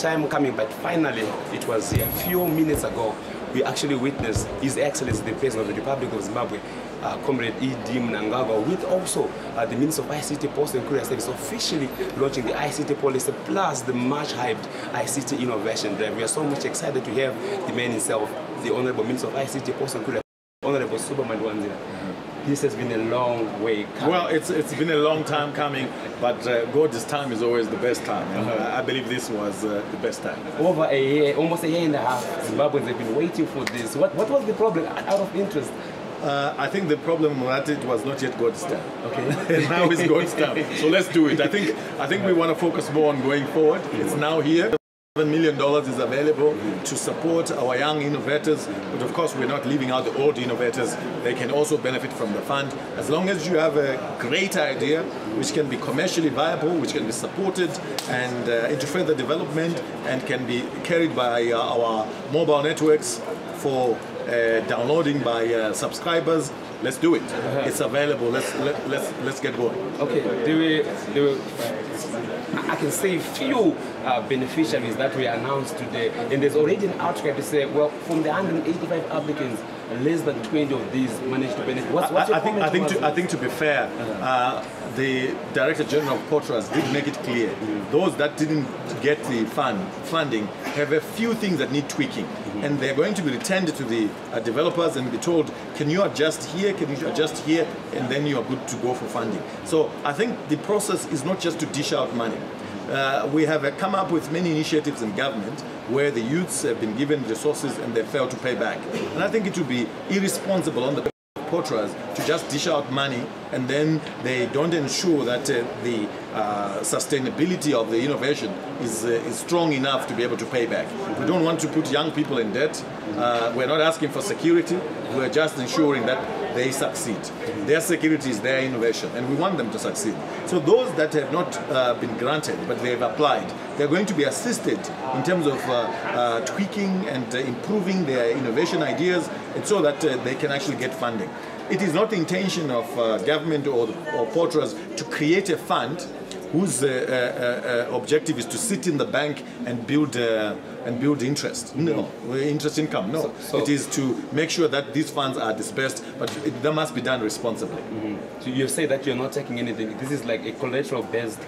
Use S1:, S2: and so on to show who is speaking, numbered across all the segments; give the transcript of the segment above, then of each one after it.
S1: time coming, but finally it was a few minutes ago. We actually witnessed His Excellency the President of the Republic of Zimbabwe, Comrade E.D. Mnangagwa, with also the Minister of ICT, Post and Courier Service, officially launching the ICT policy plus the much hyped ICT innovation drive. We are so much excited to have the man himself, the Honorable Minister of ICT, Post and Courier, Honorable Supa. This has been a long way coming.
S2: Well, it's been a long time coming, but God's time is always the best time. I believe this was the best time.
S1: Over a year, almost a year and a half, Zimbabweans have been waiting for this. What was the problem, out of interest?
S2: I think the problem was that it was not yet God's time.
S1: Okay.
S2: And now it's God's time. So let's do it. I think we want to focus more on going forward. It's now here. $7 million is available to support our young innovators, but of course we're not leaving out the old innovators. They can also benefit from the fund. As long as you have a great idea which can be commercially viable, which can be supported and into further development and can be carried by our mobile networks for downloading by subscribers, let's do it. It's available. Let's get going.
S1: Okay. I can say few beneficiaries that we announced today, and there's already an outcry to say, well, from the 185 applicants, less than 20 of these managed to benefit.
S2: I think to be fair, the Director General of Portras did make it clear. Those that didn't get the funding have a few things that need tweaking, and they're going to be returned to the developers and be told, can you adjust here, can you adjust here, and then you are good to go for funding. So I think the process is not just to dish out money. We have come up with many initiatives in government where the youths have been given resources and they fail to pay back. And I think it would be irresponsible on the Portras to just dish out money and then they don't ensure that the sustainability of the innovation is strong enough to be able to pay back. We don't want to put young people in debt. We're not asking for security. We're just ensuring that they succeed. Their security is their innovation, and we want them to succeed. So those that have not been granted, but they've applied, they're going to be assisted in terms of tweaking and improving their innovation ideas, and so that they can actually get funding. It is not the intention of government or Portras to create a fund whose objective is to sit in the bank and build interest. No, interest income. No, so it is to make sure that these funds are dispersed, but that must be done responsibly.
S1: So you say that you're not taking anything. This is like a collateral-based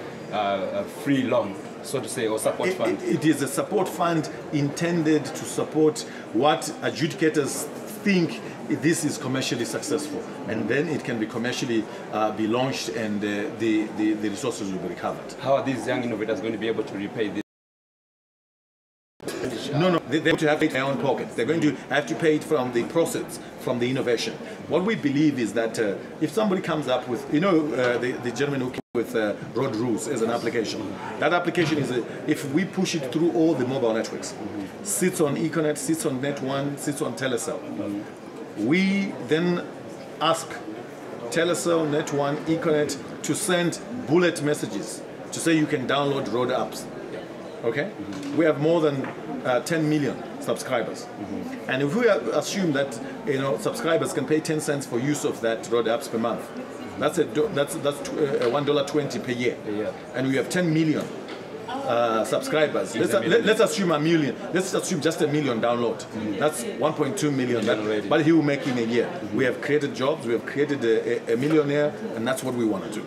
S1: free loan, so to say, or support fund.
S2: It is a support fund intended to support what adjudicators think this is commercially successful, and then it can be commercially be launched, and the resources will be recovered.
S1: How are these young innovators going to be able to repay this?
S2: No, they're going to have to pay their own pockets. They're going to have to pay it from the proceeds, from the innovation. What we believe is that if somebody comes up with, the gentleman who came with road rules as an application, that application is, if we push it through all the mobile networks, sits on Econet, sits on Net1, sits on Telecel. We then ask Telecel, Net1, Econet to send bullet messages to say you can download road apps. Okay? We have more than 10 million subscribers. And if we assume that subscribers can pay 10 cents for use of that road apps per month, that's $1.20 per year. And we have 10 million subscribers. Let's assume a million. Let's assume just a million download. That's 1.2 million. But he will make in a year. We have created jobs. We have created a millionaire, and that's what we want to do.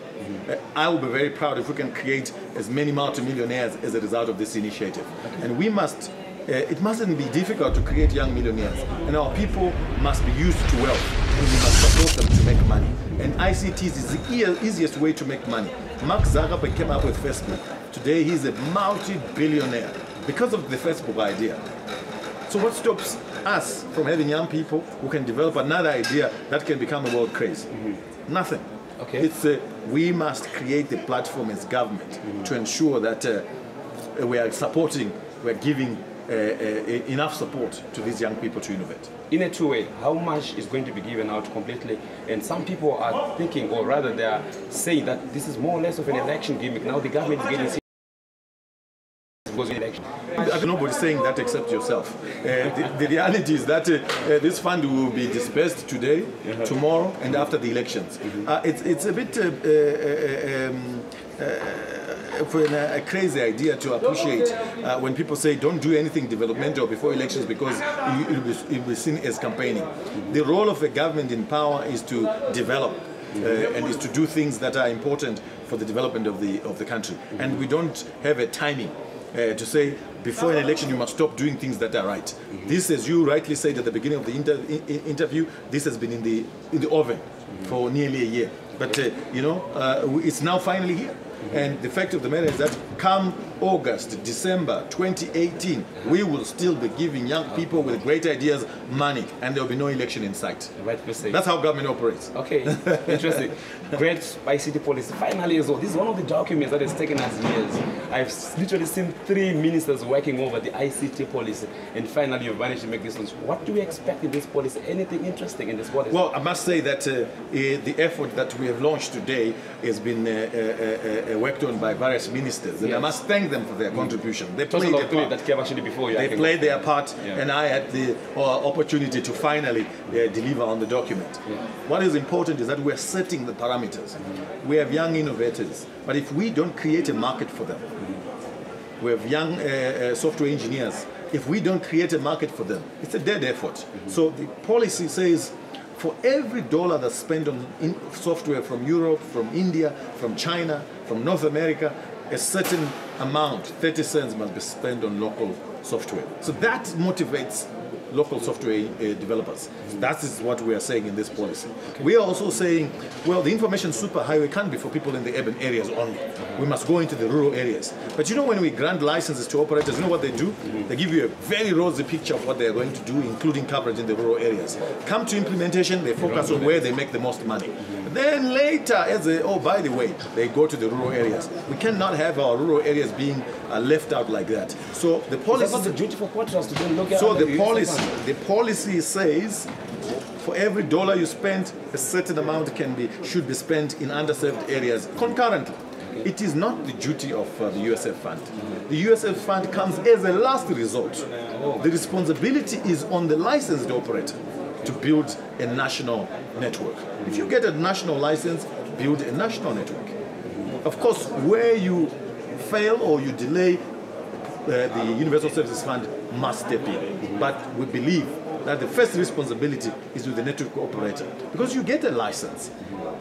S2: I will be very proud if we can create as many multi-millionaires as a result of this initiative. And we must. It mustn't be difficult to create young millionaires, and our people must be used to wealth, and we must support them to make money. And ICT is the easiest way to make money. Mark Zuckerberg came up with Facebook. Today he's a multi-billionaire because of the Facebook idea. So what stops us from having young people who can develop another idea that can become a world craze? Nothing.
S1: Okay.
S2: It's we must create the platform as government to ensure that we are supporting, we are giving enough support to these young people to innovate.
S1: In a two-way, how much is going to be given out completely? And some people are thinking, or rather they are saying that this is more or less of an election gimmick. Now the government is getting because of the election.
S2: Nobody's saying that except yourself. The reality is that this fund will be dispersed today, tomorrow, and after the elections. It's a bit a crazy idea to appreciate when people say don't do anything developmental before elections because it will be seen as campaigning. The role of a government in power is to develop and is to do things that are important for the development of the country. And we don't have a timing to say before an election you must stop doing things that are right. This, as you rightly said at the beginning of the interview, this has been in the oven for nearly a year. But you know, it's now finally here. And the fact of the matter is that come August, December 2018, we will still be giving young people with great ideas money, and there will be no election in sight.
S1: Right message.
S2: That's how government operates.
S1: Okay, interesting. Great ICT policy. Finally, as well, this is one of the documents that has taken us years. I've literally seen 3 ministers working over the ICT policy, and finally you've managed to make this one. What do we expect in this policy? Anything interesting in this policy?
S2: Well, I must say that the effort that we have launched today has been worked on by various ministers, and I must thank them for their contribution. They played their part.
S1: That came actually before you.
S2: They played their part, and I had the opportunity to finally deliver on the document. What is important is that we're setting the parameters. We have young innovators, but if we don't create a market for them, we have young software engineers. If we don't create a market for them, it's a dead effort. So the policy says, for every dollar that's spent on software from Europe, from India, from China, from North America, a certain amount, 30 cents, must be spent on local software. So that motivates local software developers. That is what we are saying in this policy. We are also saying, well, the information superhighway can't be for people in the urban areas only. We must go into the rural areas. But you know, when we grant licenses to operators, you know what they do? They give you a very rosy picture of what they are going to do, including coverage in the rural areas. Come to implementation, they focus on where they make the most money. Then later, as oh, by the way, they go to the rural areas. We cannot have our rural areas being left out like that. So the policy.
S1: That's the duty for quarters to look at.
S2: So the policy says, for every dollar you spend, a certain amount should be spent in underserved areas concurrently. It is not the duty of the USF fund. The USF fund comes as a last resort. The responsibility is on the licensed operator to build a national network. If you get a national license, build a national network. Of course, where you fail or you delay, the Universal Services Fund must step in. But we believe that the first responsibility is with the network operator. Because you get a license.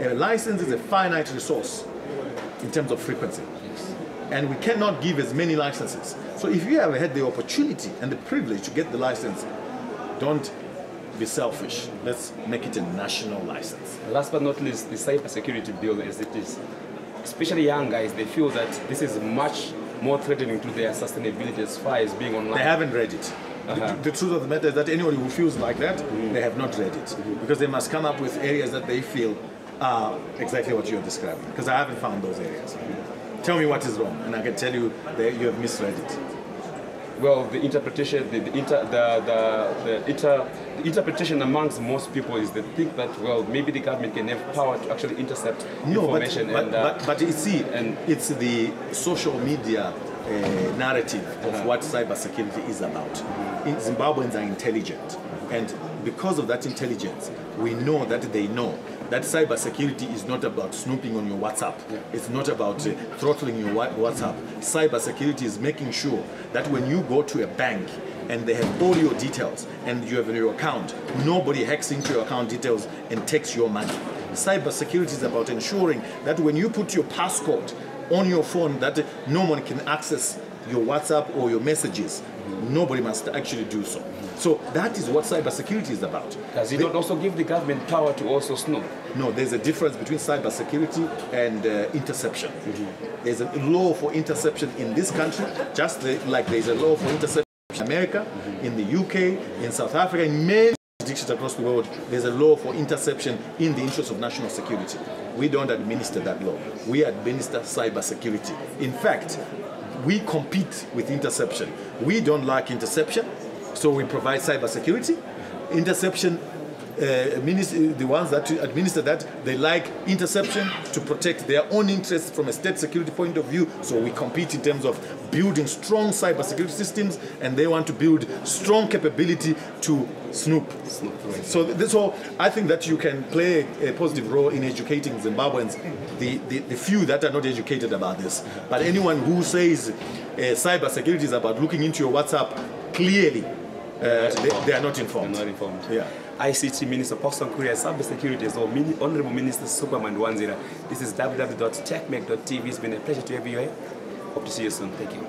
S2: A license is a finite resource in terms of frequency. And we cannot give as many licenses. So if you have had the opportunity and the privilege to get the license, don't be selfish. Let's make it a national license.
S1: Last but not least, the cybersecurity bill as it is. Especially young guys, they feel that this is much more threatening to their sustainability as far as being online.
S2: They haven't read it. The truth of the matter is that anyone who feels like that, they have not read it. Because they must come up with areas that they feel are exactly what you're describing. Because I haven't found those areas. Tell me what is wrong, and I can tell you that you have misread it.
S1: Well, the interpretation, the interpretation amongst most people is they think that, well, maybe the government can have power to actually intercept information.
S2: But you see, it's the social media narrative of what cybersecurity is about. Zimbabweans are intelligent, and because of that intelligence, we know that they know that cybersecurity is not about snooping on your WhatsApp. It's not about throttling your WhatsApp. Cybersecurity is making sure that when you go to a bank and they have all your details and you have your account, nobody hacks into your account details and takes your money. Cybersecurity is about ensuring that when you put your passcode on your phone, that no one can access your WhatsApp or your messages. Nobody must actually do so. So that is what cybersecurity is about.
S1: Does it not also give the government power to also snoop?
S2: No, there's a difference between cybersecurity and interception. There's a law for interception in this country, just like there's a law for interception in America, in the UK, in South Africa, in many jurisdictions across the world. There's a law for interception in the interest of national security. We don't administer that law. We administer cybersecurity. In fact, we compete with interception. We don't like interception, so we provide cybersecurity. Interception the ones that administer that, they like interception to protect their own interests from a state security point of view. So we compete in terms of building strong cybersecurity systems, and they want to build strong capability to snoop.
S1: Right.
S2: So I think that you can play a positive role in educating Zimbabweans, the few that are not educated about this. But anyone who says cybersecurity is about looking into your WhatsApp, clearly they are not informed.
S1: They're not informed.
S2: Yeah.
S1: ICT Minister Paxton Korea, Cybersecurity as well, Honorable Minister Supa Mandwanzira. This is www.techmec.tv. It's been a pleasure to have you here. Hope to see you soon. Thank you.